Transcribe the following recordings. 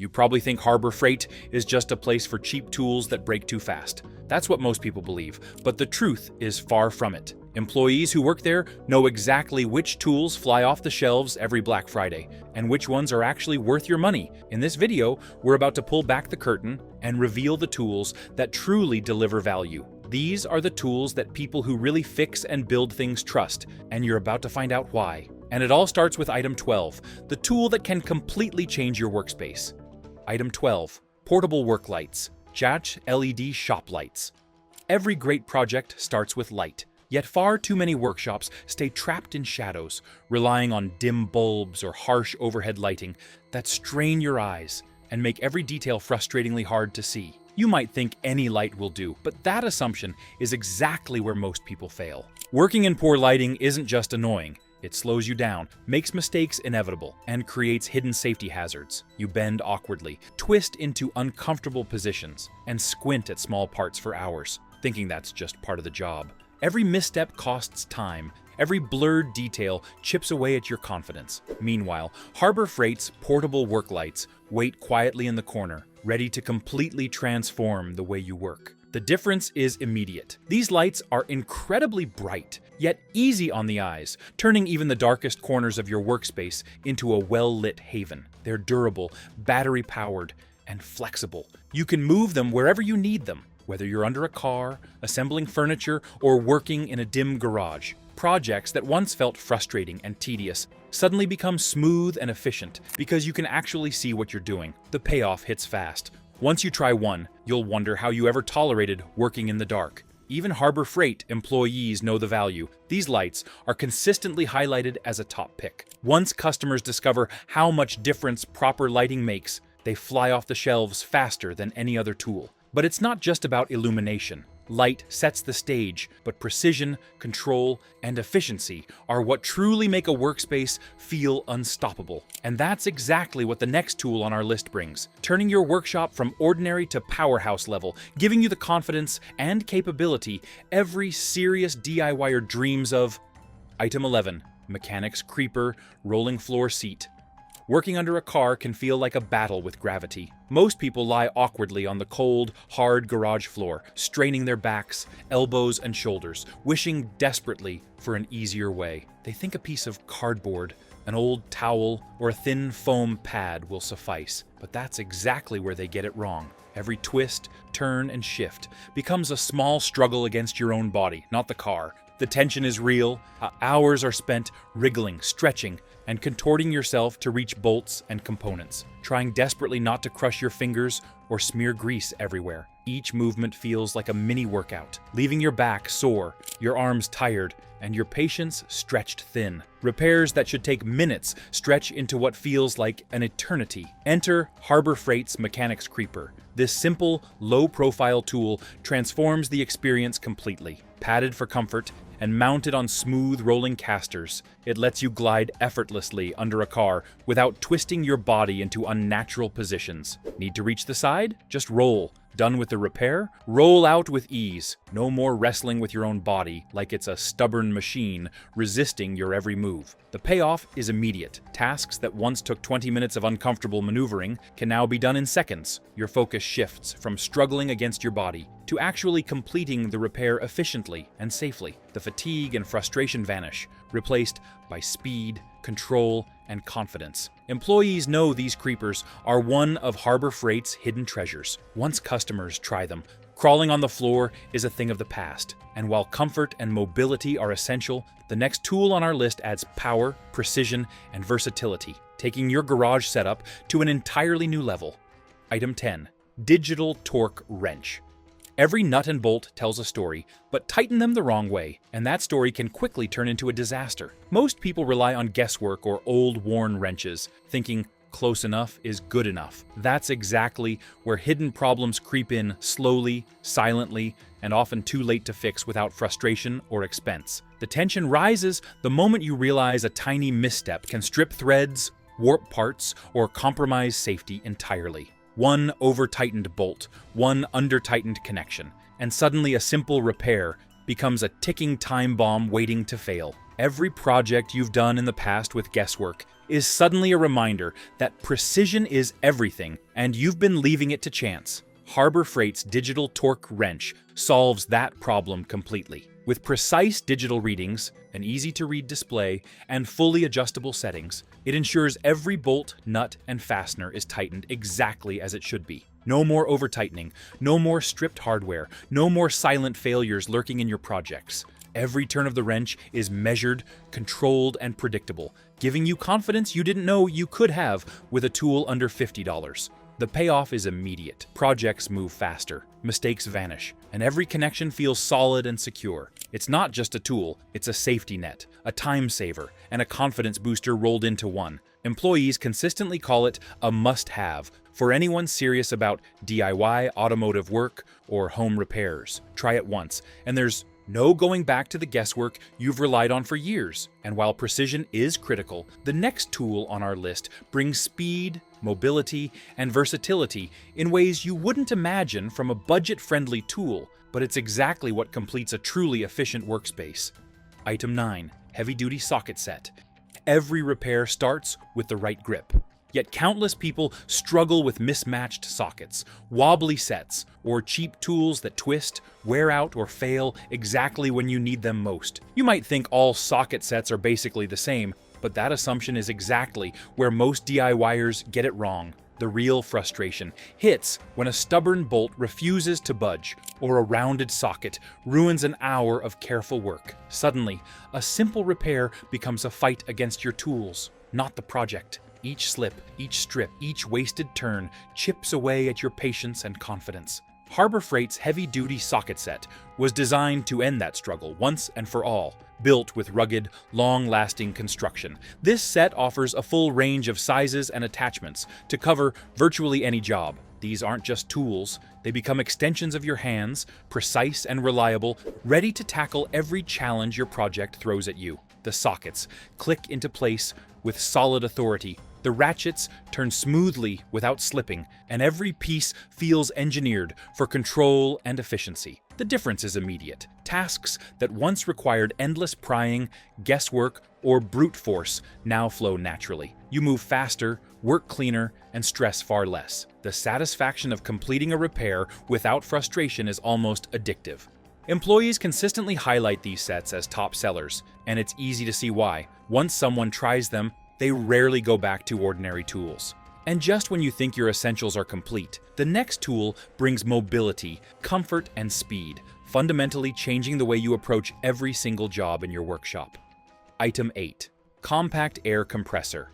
You probably think Harbor Freight is just a place for cheap tools that break too fast. That's what most people believe, but the truth is far from it. Employees who work there know exactly which tools fly off the shelves every Black Friday, and which ones are actually worth your money. In this video, we're about to pull back the curtain and reveal the tools that truly deliver value. These are the tools that people who really fix and build things trust, and you're about to find out why. And it all starts with item 12, the tool that can completely change your workspace. Item 12, portable work lights, Jatch LED shop lights. Every great project starts with light, yet far too many workshops stay trapped in shadows, relying on dim bulbs or harsh overhead lighting that strain your eyes and make every detail frustratingly hard to see. You might think any light will do, but that assumption is exactly where most people fail. Working in poor lighting isn't just annoying. It slows you down, makes mistakes inevitable, and creates hidden safety hazards. You bend awkwardly, twist into uncomfortable positions, and squint at small parts for hours, thinking that's just part of the job. Every misstep costs time. Every blurred detail chips away at your confidence. Meanwhile, Harbor Freight's portable work lights wait quietly in the corner, ready to completely transform the way you work. The difference is immediate. These lights are incredibly bright, yet easy on the eyes, turning even the darkest corners of your workspace into a well-lit haven. They're durable, battery-powered, and flexible. You can move them wherever you need them, whether you're under a car, assembling furniture, or working in a dim garage. Projects that once felt frustrating and tedious suddenly become smooth and efficient because you can actually see what you're doing. The payoff hits fast. Once you try one, you'll wonder how you ever tolerated working in the dark. Even Harbor Freight employees know the value. These lights are consistently highlighted as a top pick. Once customers discover how much difference proper lighting makes, they fly off the shelves faster than any other tool. But it's not just about illumination. Light sets the stage, but precision, control, and efficiency are what truly make a workspace feel unstoppable. And that's exactly what the next tool on our list brings, turning your workshop from ordinary to powerhouse level, giving you the confidence and capability every serious DIYer dreams of. Item 11, Mechanic's Creeper Rolling Floor Seat. Working under a car can feel like a battle with gravity. Most people lie awkwardly on the cold, hard garage floor, straining their backs, elbows, and shoulders, wishing desperately for an easier way. They think a piece of cardboard, an old towel, or a thin foam pad will suffice, but that's exactly where they get it wrong. Every twist, turn, and shift becomes a small struggle against your own body, not the car. The tension is real. Hours are spent wriggling, stretching, and contorting yourself to reach bolts and components, trying desperately not to crush your fingers or smear grease everywhere. Each movement feels like a mini workout, leaving your back sore, your arms tired, and your patience stretched thin. Repairs that should take minutes stretch into what feels like an eternity. Enter Harbor Freight's Mechanic's Creeper. This simple, low-profile tool transforms the experience completely. Padded for comfort and mounted on smooth rolling casters, it lets you glide effortlessly under a car without twisting your body into unnatural positions. Need to reach the side? Just roll. Done with the repair? Roll out with ease. No more wrestling with your own body like it's a stubborn machine resisting your every move. The payoff is immediate. Tasks that once took 20 minutes of uncomfortable maneuvering can now be done in seconds. Your focus shifts from struggling against your body to actually completing the repair efficiently and safely. The fatigue and frustration vanish, replaced by speed, control, and confidence. Employees know these creepers are one of Harbor Freight's hidden treasures. Once customers try them, crawling on the floor is a thing of the past. And while comfort and mobility are essential, the next tool on our list adds power, precision, and versatility, taking your garage setup to an entirely new level. Item 10, Digital Torque Wrench. Every nut and bolt tells a story, but tighten them the wrong way, and that story can quickly turn into a disaster. Most people rely on guesswork or old worn wrenches, thinking close enough is good enough. That's exactly where hidden problems creep in slowly, silently, and often too late to fix without frustration or expense. The tension rises the moment you realize a tiny misstep can strip threads, warp parts, or compromise safety entirely. One over-tightened bolt, one under-tightened connection, and suddenly a simple repair becomes a ticking time bomb waiting to fail. Every project you've done in the past with guesswork is suddenly a reminder that precision is everything, and you've been leaving it to chance. Harbor Freight's digital torque wrench solves that problem completely. With precise digital readings, an easy-to-read display, and fully adjustable settings, it ensures every bolt, nut, and fastener is tightened exactly as it should be. No more over-tightening, no more stripped hardware, no more silent failures lurking in your projects. Every turn of the wrench is measured, controlled, and predictable, giving you confidence you didn't know you could have with a tool under $50. The payoff is immediate. Projects move faster, mistakes vanish, and every connection feels solid and secure. It's not just a tool, it's a safety net, a time saver, and a confidence booster rolled into one. Employees consistently call it a must-have for anyone serious about DIY, automotive work, or home repairs. Try it once, and there's no going back to the guesswork you've relied on for years. And while precision is critical, the next tool on our list brings speed, mobility, and versatility in ways you wouldn't imagine from a budget-friendly tool, but it's exactly what completes a truly efficient workspace. Item 9. Heavy-duty socket set. Every repair starts with the right grip. Yet countless people struggle with mismatched sockets, wobbly sets, or cheap tools that twist, wear out, or fail exactly when you need them most. You might think all socket sets are basically the same, but that assumption is exactly where most DIYers get it wrong. The real frustration hits when a stubborn bolt refuses to budge, or a rounded socket ruins an hour of careful work. Suddenly, a simple repair becomes a fight against your tools, not the project. Each slip, each strip, each wasted turn chips away at your patience and confidence. Harbor Freight's heavy-duty socket set was designed to end that struggle once and for all. Built with rugged, long-lasting construction, this set offers a full range of sizes and attachments to cover virtually any job. These aren't just tools, they become extensions of your hands, precise and reliable, ready to tackle every challenge your project throws at you. The sockets click into place with solid authority. The ratchets turn smoothly without slipping, and every piece feels engineered for control and efficiency. The difference is immediate. Tasks that once required endless prying, guesswork, or brute force now flow naturally. You move faster, work cleaner, and stress far less. The satisfaction of completing a repair without frustration is almost addictive. Employees consistently highlight these sets as top sellers, and it's easy to see why. Once someone tries them, they rarely go back to ordinary tools. And just when you think your essentials are complete, the next tool brings mobility, comfort, and speed, fundamentally changing the way you approach every single job in your workshop. Item 8. Compact air compressor.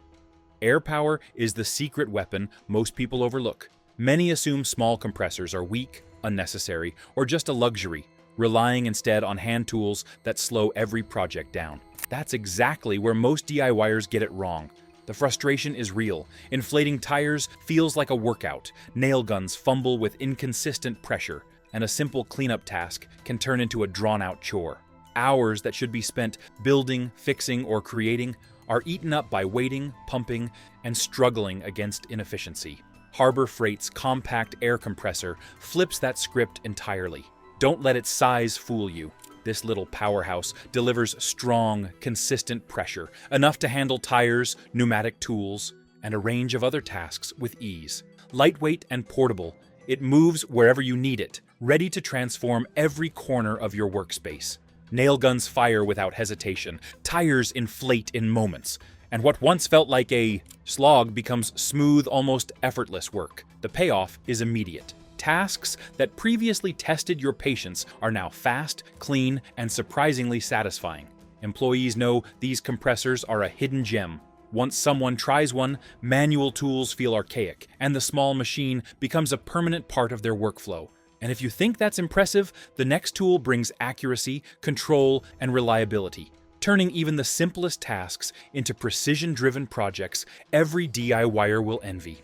Air power is the secret weapon most people overlook. Many assume small compressors are weak, unnecessary, or just a luxury, relying instead on hand tools that slow every project down. That's exactly where most DIYers get it wrong. The frustration is real. Inflating tires feels like a workout, nail guns fumble with inconsistent pressure, and a simple cleanup task can turn into a drawn-out chore. Hours that should be spent building, fixing, or creating are eaten up by waiting, pumping, and struggling against inefficiency. Harbor Freight's compact air compressor flips that script entirely. Don't let its size fool you. This little powerhouse delivers strong, consistent pressure, enough to handle tires, pneumatic tools, and a range of other tasks with ease. Lightweight and portable, it moves wherever you need it, ready to transform every corner of your workspace. Nail guns fire without hesitation, tires inflate in moments, and what once felt like a slog becomes smooth, almost effortless work. The payoff is immediate. Tasks that previously tested your patience are now fast, clean, and surprisingly satisfying. Employees know these compressors are a hidden gem. Once someone tries one, manual tools feel archaic, and the small machine becomes a permanent part of their workflow. And if you think that's impressive, the next tool brings accuracy, control, and reliability, turning even the simplest tasks into precision-driven projects every DIYer will envy.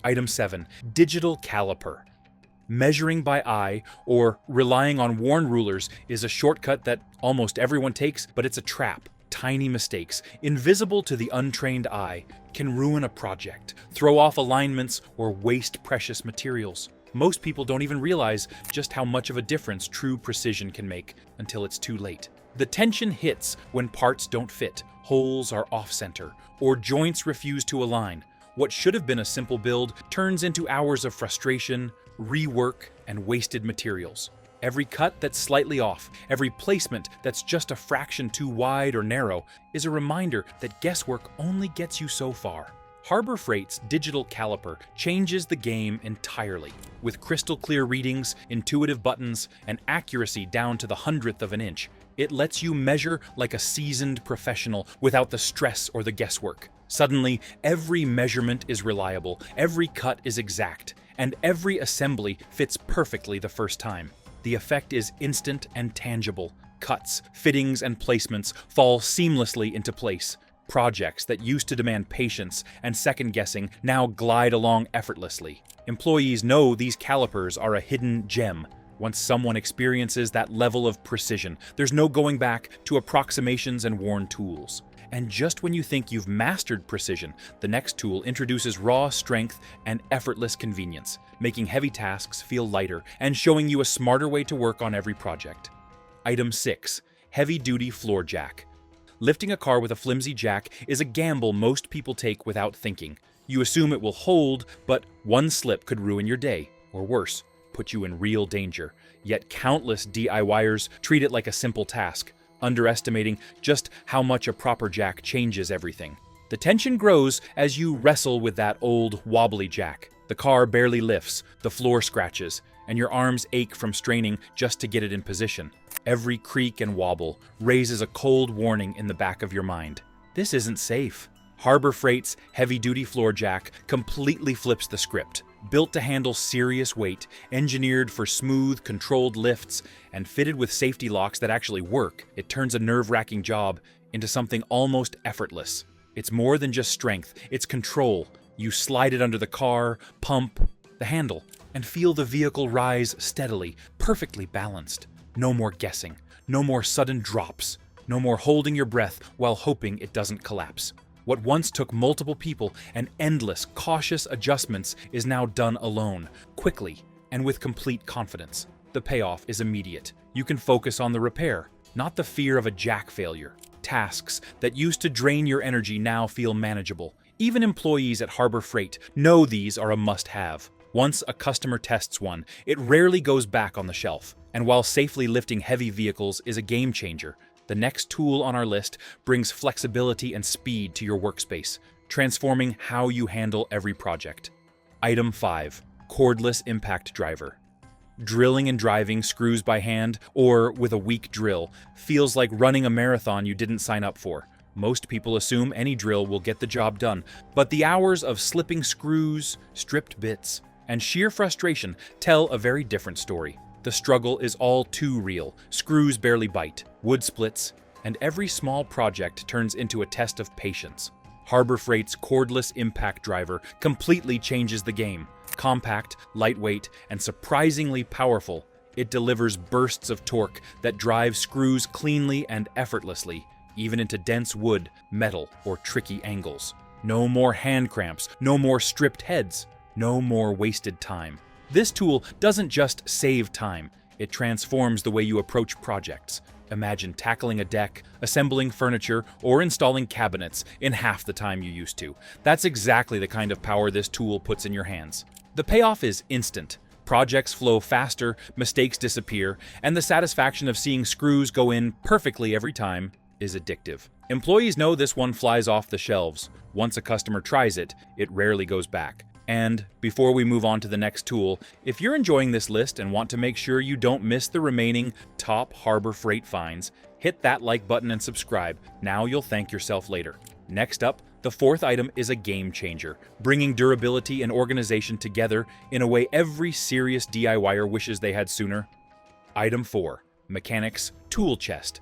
Item 7. Digital caliper. Measuring by eye or relying on worn rulers is a shortcut that almost everyone takes, but it's a trap. Tiny mistakes, invisible to the untrained eye, can ruin a project, throw off alignments, or waste precious materials. Most people don't even realize just how much of a difference true precision can make until it's too late. The tension hits when parts don't fit, holes are off-center, or joints refuse to align. What should have been a simple build turns into hours of frustration, rework, and wasted materials. Every cut that's slightly off, every placement that's just a fraction too wide or narrow, is a reminder that guesswork only gets you so far. Harbor Freight's digital caliper changes the game entirely. With crystal clear readings, intuitive buttons, and accuracy down to the hundredth of an inch, it lets you measure like a seasoned professional without the stress or the guesswork. Suddenly, every measurement is reliable, every cut is exact, and every assembly fits perfectly the first time. The effect is instant and tangible. Cuts, fittings, and placements fall seamlessly into place. Projects that used to demand patience and second-guessing now glide along effortlessly. Employees know these calipers are a hidden gem. Once someone experiences that level of precision, there's no going back to approximations and worn tools. And just when you think you've mastered precision, the next tool introduces raw strength and effortless convenience, making heavy tasks feel lighter and showing you a smarter way to work on every project. Item 6. Heavy-duty floor jack. Lifting a car with a flimsy jack is a gamble most people take without thinking. You assume it will hold, but one slip could ruin your day, or worse, put you in real danger. Yet countless DIYers treat it like a simple task, underestimating just how much a proper jack changes everything. The tension grows as you wrestle with that old, wobbly jack. The car barely lifts, the floor scratches, and your arms ache from straining just to get it in position. Every creak and wobble raises a cold warning in the back of your mind. This isn't safe. Harbor Freight's heavy-duty floor jack completely flips the script. Built to handle serious weight, engineered for smooth, controlled lifts, and fitted with safety locks that actually work, it turns a nerve-wracking job into something almost effortless. It's more than just strength, it's control. You slide it under the car, pump the handle, and feel the vehicle rise steadily, perfectly balanced. No more guessing, no more sudden drops, no more holding your breath while hoping it doesn't collapse. What once took multiple people and endless, cautious adjustments is now done alone, quickly, and with complete confidence. The payoff is immediate. You can focus on the repair, not the fear of a jack failure. Tasks that used to drain your energy now feel manageable. Even employees at Harbor Freight know these are a must-have. Once a customer tests one, it rarely goes back on the shelf. And while safely lifting heavy vehicles is a game changer, the next tool on our list brings flexibility and speed to your workspace, transforming how you handle every project. Item 5. Cordless impact driver. Drilling and driving screws by hand, or with a weak drill, feels like running a marathon you didn't sign up for. Most people assume any drill will get the job done, but the hours of slipping screws, stripped bits, and sheer frustration tell a very different story. The struggle is all too real. Screws barely bite, wood splits, and every small project turns into a test of patience. Harbor Freight's cordless impact driver completely changes the game. Compact, lightweight, and surprisingly powerful, it delivers bursts of torque that drive screws cleanly and effortlessly, even into dense wood, metal, or tricky angles. No more hand cramps, no more stripped heads, no more wasted time. This tool doesn't just save time, it transforms the way you approach projects. Imagine tackling a deck, assembling furniture, or installing cabinets in half the time you used to. That's exactly the kind of power this tool puts in your hands. The payoff is instant. Projects flow faster, mistakes disappear, and the satisfaction of seeing screws go in perfectly every time is addictive. Employees know this one flies off the shelves. Once a customer tries it, it rarely goes back. And before we move on to the next tool, if you're enjoying this list and want to make sure you don't miss the remaining top Harbor Freight finds, hit that like button and subscribe. Now you'll thank yourself later. Next up, the fourth item is a game changer, bringing durability and organization together in a way every serious DIYer wishes they had sooner. Item 4. Mechanics Tool Chest.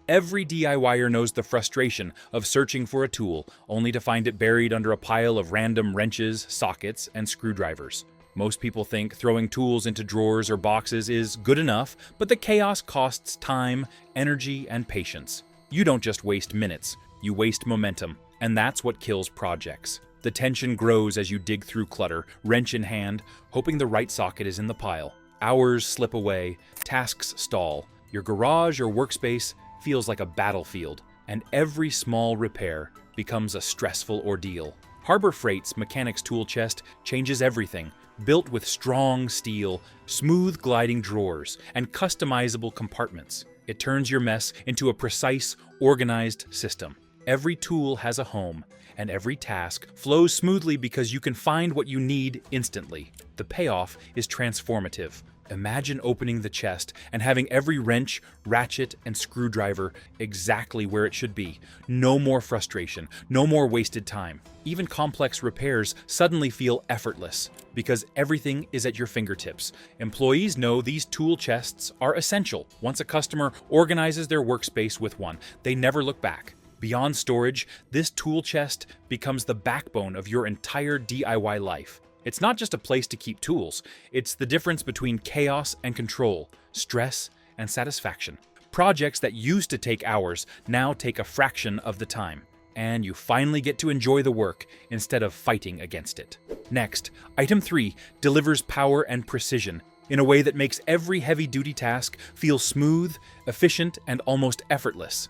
Every DIYer knows the frustration of searching for a tool, only to find it buried under a pile of random wrenches, sockets, and screwdrivers. Most people think throwing tools into drawers or boxes is good enough, but the chaos costs time, energy, and patience. You don't just waste minutes, you waste momentum, and that's what kills projects. The tension grows as you dig through clutter, wrench in hand, hoping the right socket is in the pile. Hours slip away, tasks stall. Your garage or workspace feels like a battlefield, and every small repair becomes a stressful ordeal. Harbor Freight's mechanics tool chest changes everything, built with strong steel, smooth gliding drawers, and customizable compartments. It turns your mess into a precise, organized system. Every tool has a home, and every task flows smoothly because you can find what you need instantly. The payoff is transformative. Imagine opening the chest and having every wrench, ratchet, and screwdriver exactly where it should be. No more frustration, no more wasted time. Even complex repairs suddenly feel effortless because everything is at your fingertips. Employees know these tool chests are essential. Once a customer organizes their workspace with one, they never look back. Beyond storage, this tool chest becomes the backbone of your entire DIY life. It's not just a place to keep tools, it's the difference between chaos and control, stress and satisfaction. Projects that used to take hours now take a fraction of the time, and you finally get to enjoy the work instead of fighting against it. Next, item 3 delivers power and precision in a way that makes every heavy-duty task feel smooth, efficient, and almost effortless.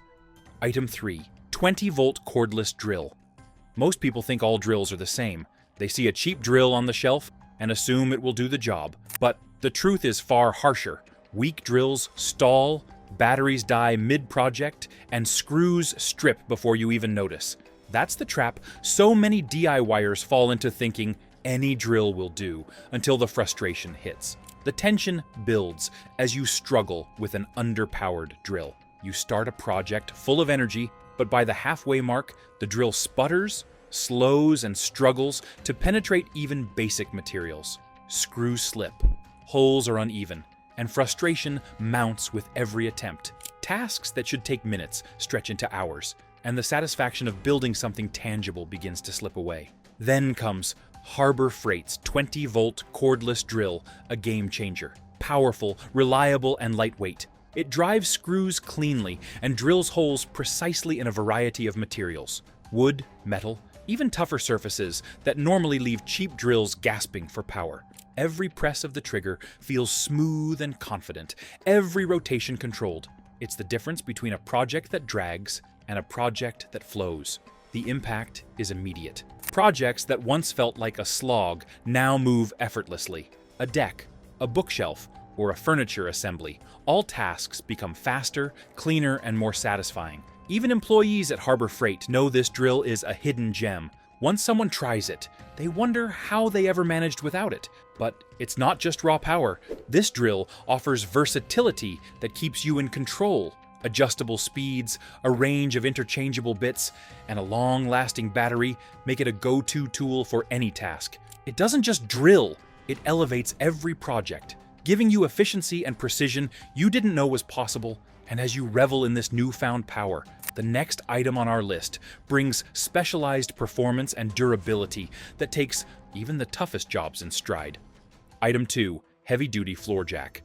Item 3, 20-volt cordless drill. Most people think all drills are the same. They see a cheap drill on the shelf and assume it will do the job. But the truth is far harsher. Weak drills stall, batteries die mid-project, and screws strip before you even notice. That's the trap so many DIYers fall into, thinking any drill will do, until the frustration hits. The tension builds as you struggle with an underpowered drill. You start a project full of energy, but by the halfway mark, the drill sputters, slows, and struggles to penetrate even basic materials. Screws slip, holes are uneven, and frustration mounts with every attempt. Tasks that should take minutes stretch into hours, and the satisfaction of building something tangible begins to slip away. Then comes Harbor Freight's 20-volt cordless drill, a game changer. Powerful, reliable, and lightweight. It drives screws cleanly and drills holes precisely in a variety of materials: wood, metal, even tougher surfaces that normally leave cheap drills gasping for power. Every press of the trigger feels smooth and confident, every rotation controlled. It's the difference between a project that drags and a project that flows. The impact is immediate. Projects that once felt like a slog now move effortlessly. A deck, a bookshelf, or a furniture assembly. All tasks become faster, cleaner, and more satisfying. Even employees at Harbor Freight know this drill is a hidden gem. Once someone tries it, they wonder how they ever managed without it. But it's not just raw power. This drill offers versatility that keeps you in control. Adjustable speeds, a range of interchangeable bits, and a long-lasting battery make it a go-to tool for any task. It doesn't just drill, it elevates every project, giving you efficiency and precision you didn't know was possible. And as you revel in this newfound power, the next item on our list brings specialized performance and durability that takes even the toughest jobs in stride. Item 2, heavy-duty floor jack.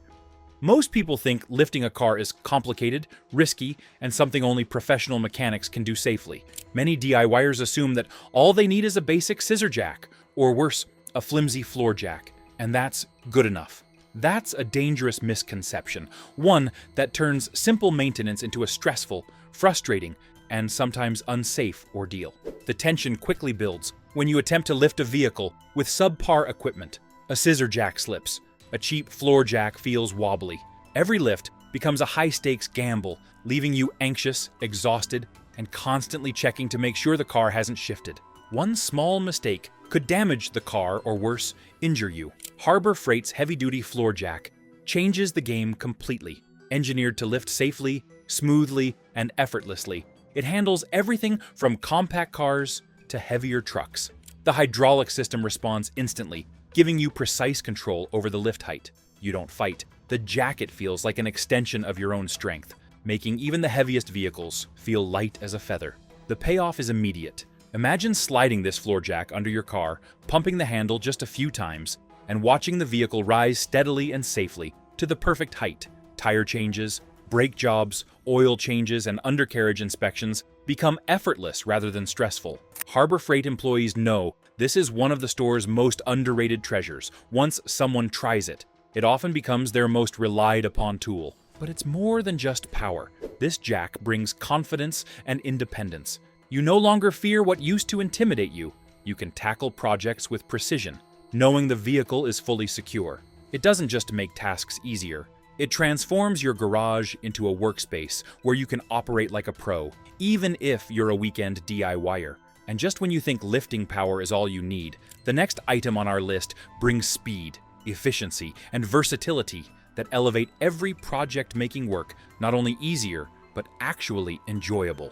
Most people think lifting a car is complicated, risky, and something only professional mechanics can do safely. Many DIYers assume that all they need is a basic scissor jack, or worse, a flimsy floor jack, and that's good enough. That's a dangerous misconception, one that turns simple maintenance into a stressful, frustrating, and sometimes unsafe ordeal. The tension quickly builds when you attempt to lift a vehicle with subpar equipment. A scissor jack slips, a cheap floor jack feels wobbly. Every lift becomes a high-stakes gamble, leaving you anxious, exhausted, and constantly checking to make sure the car hasn't shifted. One small mistake could damage the car or worse, injure you. Harbor Freight's heavy-duty floor jack changes the game completely. Engineered to lift safely, smoothly, and effortlessly, it handles everything from compact cars to heavier trucks. The hydraulic system responds instantly, giving you precise control over the lift height. You don't fight. The jacket feels like an extension of your own strength, making even the heaviest vehicles feel light as a feather. The payoff is immediate. Imagine sliding this floor jack under your car, pumping the handle just a few times, and watching the vehicle rise steadily and safely to the perfect height. Tire changes, brake jobs, oil changes, and undercarriage inspections become effortless rather than stressful. Harbor Freight employees know this is one of the store's most underrated treasures. Once someone tries it, it often becomes their most relied upon tool. But it's more than just power. This jack brings confidence and independence. You no longer fear what used to intimidate you. You can tackle projects with precision, knowing the vehicle is fully secure. It doesn't just make tasks easier. It transforms your garage into a workspace where you can operate like a pro, even if you're a weekend DIYer. And just when you think lifting power is all you need, the next item on our list brings speed, efficiency, and versatility that elevate every project making work not only easier, but actually enjoyable.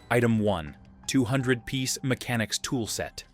Item 1. 200-piece mechanics tool set.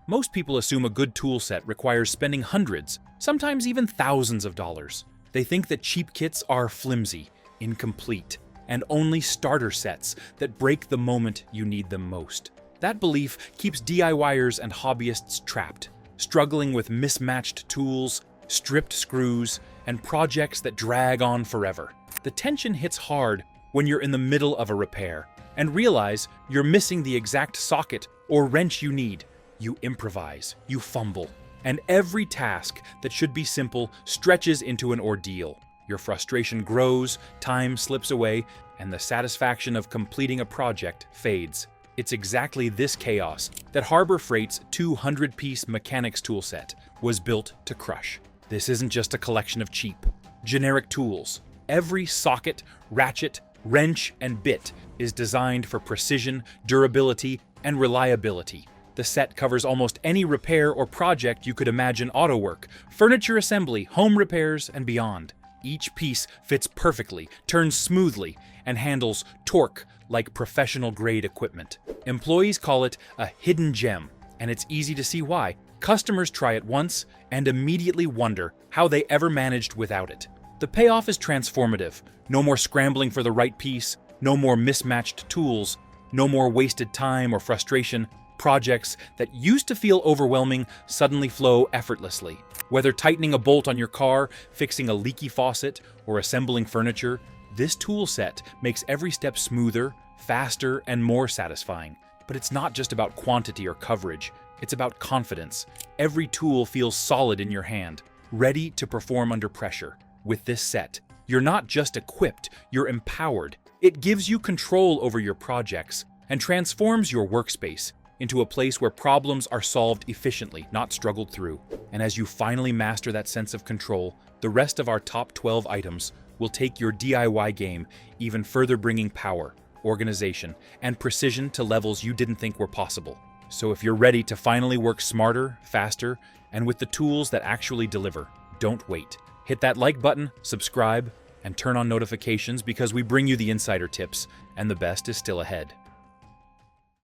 Most people assume a good tool set requires spending hundreds, sometimes even thousands of dollars. They think that cheap kits are flimsy, incomplete, and only starter sets that break the moment you need them most. That belief keeps DIYers and hobbyists trapped, struggling with mismatched tools, stripped screws, and projects that drag on forever. The tension hits hard when you're in the middle of a repair and realize you're missing the exact socket or wrench you need. You improvise, you fumble, and every task that should be simple stretches into an ordeal. Your frustration grows, time slips away, and the satisfaction of completing a project fades. It's exactly this chaos that Harbor Freight's 200-piece mechanics toolset was built to crush. This isn't just a collection of cheap, generic tools. Every socket, ratchet, wrench, and bit is designed for precision, durability, and reliability. The set covers almost any repair or project you could imagine: auto work, furniture assembly, home repairs, and beyond. Each piece fits perfectly, turns smoothly, and handles torque like professional-grade equipment. Employees call it a hidden gem, and it's easy to see why. Customers try it once and immediately wonder how they ever managed without it. The payoff is transformative. No more scrambling for the right piece, no more mismatched tools, no more wasted time or frustration. Projects that used to feel overwhelming suddenly flow effortlessly. Whether tightening a bolt on your car, fixing a leaky faucet, or assembling furniture, this tool set makes every step smoother, faster, and more satisfying. But it's not just about quantity or coverage. It's about confidence. Every tool feels solid in your hand, ready to perform under pressure. With this set, you're not just equipped, you're empowered. It gives you control over your projects and transforms your workspace into a place where problems are solved efficiently, not struggled through. And as you finally master that sense of control, the rest of our top 12 items will take your DIY game even further, bringing power, organization, and precision to levels you didn't think were possible. So if you're ready to finally work smarter, faster, and with the tools that actually deliver, don't wait. Hit that like button, subscribe, and turn on notifications, because we bring you the insider tips, and the best is still ahead.